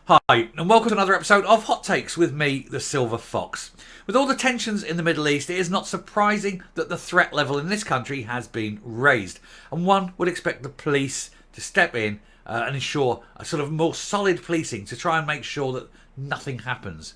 Hi, and welcome to another episode of Hot Takes with me, the Silver Fox. With all the tensions in the Middle East, it is not surprising that the threat level in this country has been raised, and one would expect the police to step in and ensure a sort of more solid policing to try and make sure that nothing happens.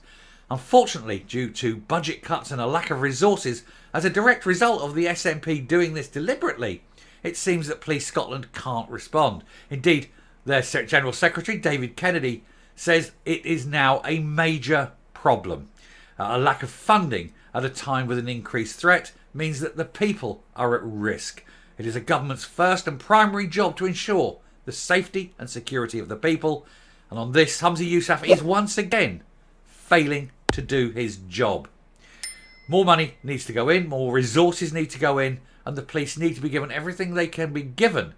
Unfortunately, due to budget cuts and a lack of resources as a direct result of the SNP doing this deliberately, it seems that Police Scotland can't respond. Indeed, their General Secretary, David Kennedy, says it is now a major problem. A lack of funding at a time with an increased threat means that the people are at risk. It is a government's first and primary job to ensure the safety and security of the people. And on this, Humza Yousaf is once again failing to do his job. More money needs to go in, more resources need to go in, and the police need to be given everything they can be given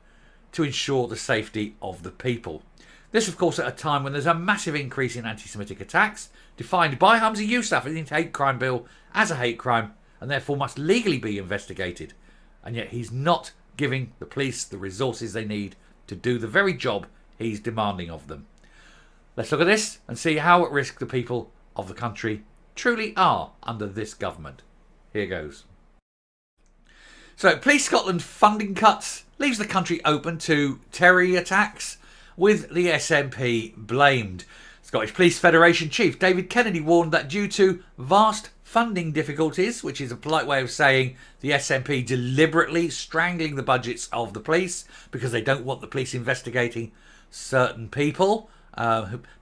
to ensure the safety of the people. This, of course, at a time when there's a massive increase in anti-Semitic attacks, defined by Humza Yousaf in the hate crime bill as a hate crime, and therefore must legally be investigated. And yet he's not giving the police the resources they need to do the very job he's demanding of them. Let's look at this and see how at risk the people of the country truly are under this government. Here goes. So, Police Scotland funding cuts leaves the country open to terror attacks, with the SNP blamed. Scottish Police Federation Chief David Kennedy warned that due to vast funding difficulties, which is a polite way of saying the SNP deliberately strangling the budgets of the police because they don't want the police investigating certain people,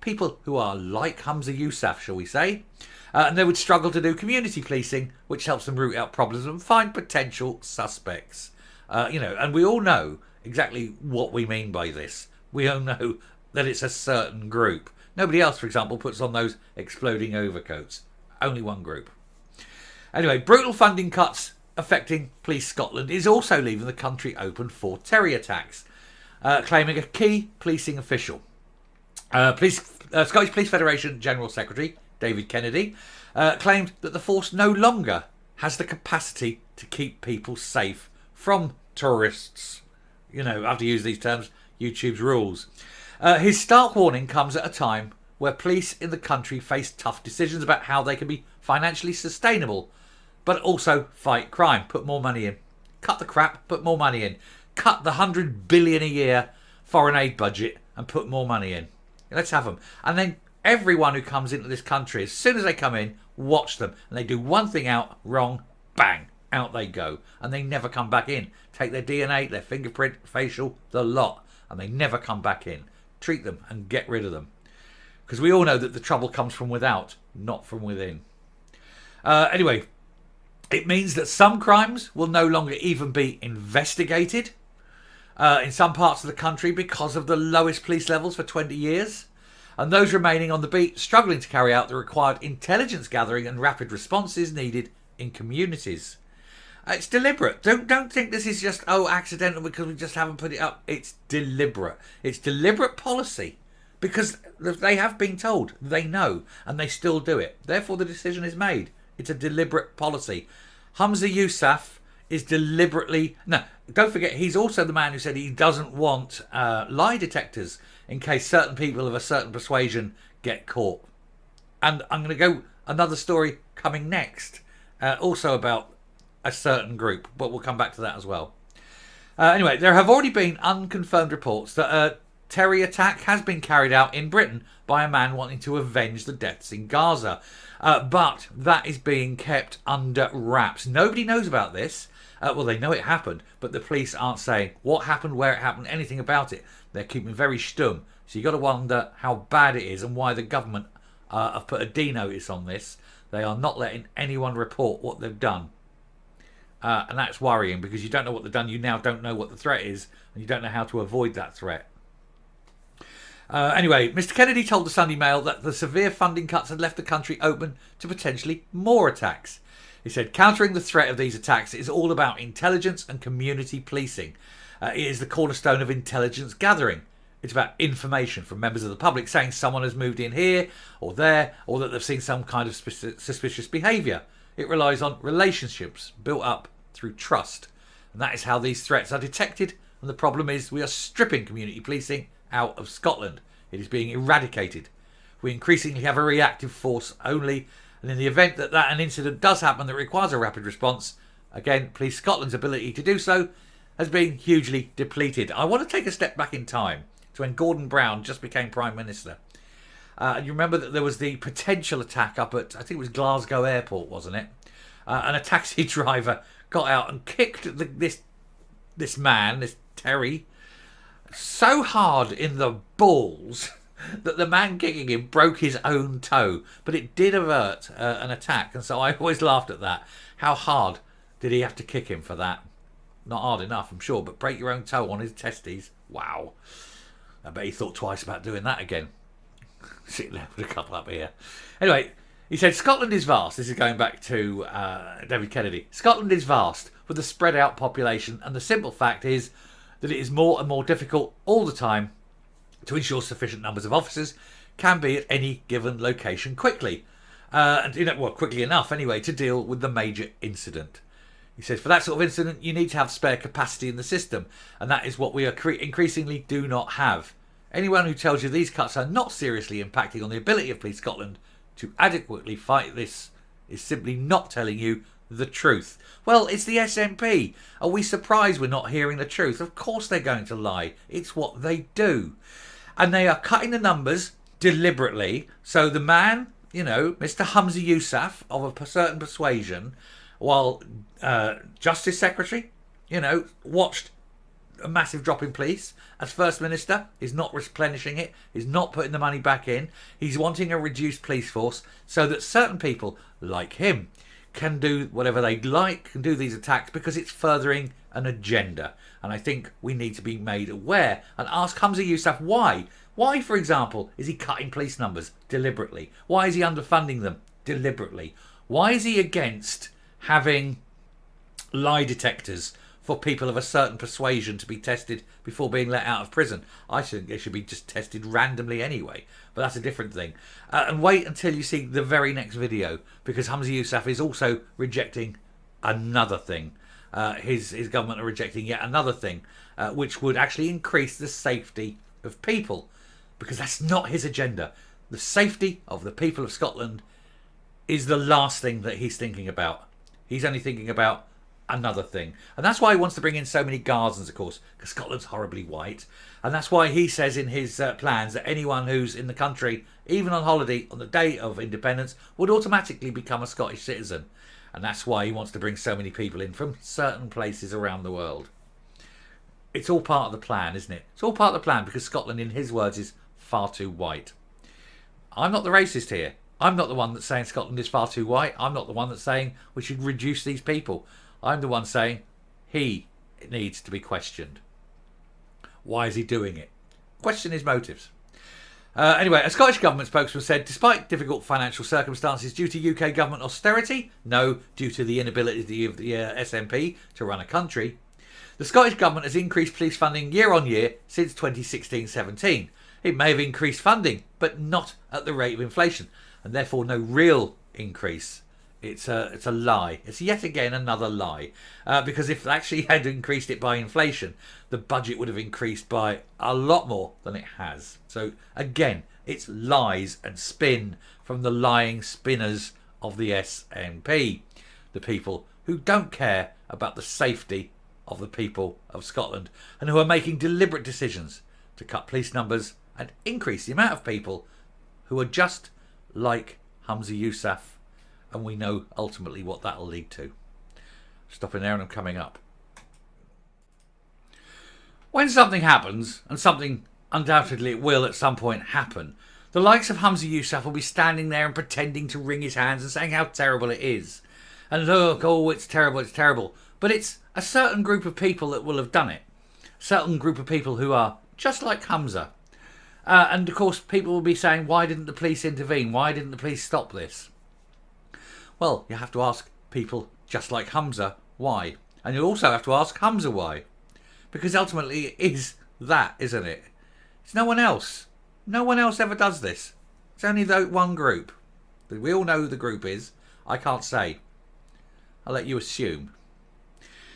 people who are like Humza Yousaf, shall we say, and they would struggle to do community policing, which helps them root out problems and find potential suspects. And we all know exactly what we mean by this. We all know that it's a certain group. Nobody else, for example, puts on those exploding overcoats. Only one group. Anyway, brutal funding cuts affecting Police Scotland is also leaving the country open for terror attacks, claiming a key policing official. Scottish Police Federation General Secretary David Kennedy claimed that the force no longer has the capacity to keep people safe from tourists. I have to use these terms. YouTube's rules. His stark warning comes at a time where police in the country face tough decisions about how they can be financially sustainable, but also fight crime. Put more money in. Cut the crap, put more money in. Cut the $100 billion a year foreign aid budget and put more money in. Let's have them. And then everyone who comes into this country, as soon as they come in, watch them. And they do one thing out wrong, bang, out they go. And they never come back in. Take their DNA, their fingerprint, facial, the lot. And they never come back in. Treat them and get rid of them. Because we all know that the trouble comes from without, not from within. Anyway, it means that some crimes will no longer even be investigated in some parts of the country because of the lowest police levels for 20 years. And those remaining on the beat struggling to carry out the required intelligence gathering and rapid responses needed in communities. It's deliberate. Don't think this is just, accidental because we just haven't put it up. It's deliberate. It's deliberate policy because they have been told. They know and they still do it. Therefore, the decision is made. It's a deliberate policy. Humza Yousaf is deliberately... No, don't forget, he's also the man who said he doesn't want lie detectors in case certain people of a certain persuasion get caught. And I'm going to go another story coming next, also about a certain group, but we'll come back to that as well. Anyway, there have already been unconfirmed reports that a terror attack has been carried out in Britain by a man wanting to avenge the deaths in Gaza. But that is being kept under wraps. Nobody knows about this. Well, they know it happened, but the police aren't saying what happened, where it happened, anything about it. They're keeping very stum. So you've got to wonder how bad it is and why the government have put a D notice on this. They are not letting anyone report what they've done. And that's worrying because you don't know what they've done. You now don't know what the threat is and you don't know how to avoid that threat. Anyway, Mr. Kennedy told the Sunday Mail that the severe funding cuts had left the country open to potentially more attacks. He said, countering the threat of these attacks is all about intelligence and community policing. It is the cornerstone of intelligence gathering. It's about information from members of the public saying someone has moved in here or there or that they've seen some kind of suspicious behaviour. It relies on relationships built up through trust. And that is how these threats are detected. And the problem is we are stripping community policing out of Scotland. It is being eradicated. We increasingly have a reactive force only, and in the event that an incident does happen that requires a rapid response, again, Police Scotland's ability to do so has been hugely depleted. I want to take a step back in time to when Gordon Brown just became Prime Minister. And you remember that there was the potential attack up at, I think it was Glasgow Airport, wasn't it? And a taxi driver got out and kicked this man, this Terry, so hard in the balls that the man kicking him broke his own toe. But it did avert an attack, and so I always laughed at that. How hard did he have to kick him for that? Not hard enough, I'm sure, but break your own toe on his testes? Wow. I bet he thought twice about doing that again. Sitting there with a couple up here. Anyway, he said, Scotland is vast. This is going back to David Kennedy. Scotland is vast with a spread out population, and the simple fact is that it is more and more difficult all the time to ensure sufficient numbers of officers can be at any given location quickly. Quickly enough anyway, to deal with the major incident. He says, for that sort of incident, you need to have spare capacity in the system, and that is what we are increasingly do not have. Anyone who tells you these cuts are not seriously impacting on the ability of Police Scotland to adequately fight this is simply not telling you the truth. Well, it's the SNP. Are we surprised we're not hearing the truth? Of course they're going to lie. It's what they do. And they are cutting the numbers deliberately. So the man, Mr. Humza Yousaf, of a certain persuasion, while Justice Secretary, watched a massive drop in police as First Minister, is not replenishing it, is not putting the money back in. He's wanting a reduced police force so that certain people like him can do whatever they like, can do these attacks because it's furthering an agenda. And I think we need to be made aware and ask Humza Yousaf why. Why, for example, is he cutting police numbers deliberately? Why is he underfunding them deliberately? Why is he against having lie detectors for people of a certain persuasion to be tested before being let out of prison? I think they should be just tested randomly anyway, but that's a different thing. And wait until you see the very next video, because Humza Yousaf is also rejecting another thing. His government are rejecting yet another thing, which would actually increase the safety of people, because that's not his agenda. The safety of the people of Scotland is the last thing that he's thinking about. He's only thinking about another thing. And that's why he wants to bring in so many Guardians, of course, because Scotland's horribly white. And that's why he says in his plans that anyone who's in the country, even on holiday on the day of independence, would automatically become a Scottish citizen. And that's why he wants to bring so many people in from certain places around the world. It's all part of the plan, isn't it? It's all part of the plan, because Scotland, in his words, is far too white. I'm not the racist here. I'm not the one that's saying Scotland is far too white. I'm not the one that's saying we should reduce these people. I'm the one saying he needs to be questioned. Why is he doing it? Question his motives. Anyway, a Scottish Government spokesman said, despite difficult financial circumstances due to UK government austerity, due to the inability of the SNP to run a country, the Scottish Government has increased police funding year on year since 2016-17. It may have increased funding, but not at the rate of inflation, and therefore no real increase. It's a lie. It's yet again another lie. Because if they actually had increased it by inflation, the budget would have increased by a lot more than it has. So again, it's lies and spin from the lying spinners of the SNP. The people who don't care about the safety of the people of Scotland and who are making deliberate decisions to cut police numbers and increase the amount of people who are just like Humza Yousaf. And we know ultimately what that'll lead to. Stopping there, and I'm coming up. When something happens, and something undoubtedly it will at some point happen, the likes of Humza Yousaf will be standing there and pretending to wring his hands and saying how terrible it is. And look, it's terrible, it's terrible. But it's a certain group of people that will have done it. A certain group of people who are just like Humza. And of course, people will be saying, why didn't the police intervene? Why didn't the police stop this? Well, you have to ask people just like Humza why. And you also have to ask Humza why. Because ultimately it is that, isn't it? It's no one else. No one else ever does this. It's only that one group. We all know who the group is. I can't say. I'll let you assume.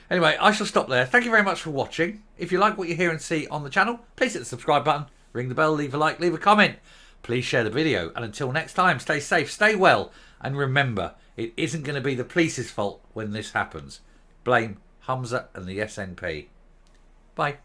Anyway, I shall stop there. Thank you very much for watching. If you like what you hear and see on the channel, please hit the subscribe button, ring the bell, leave a like, leave a comment. please share the video. And until next time, stay safe, stay well, and remember, it isn't going to be the police's fault when this happens. Blame Humza and the SNP. Bye.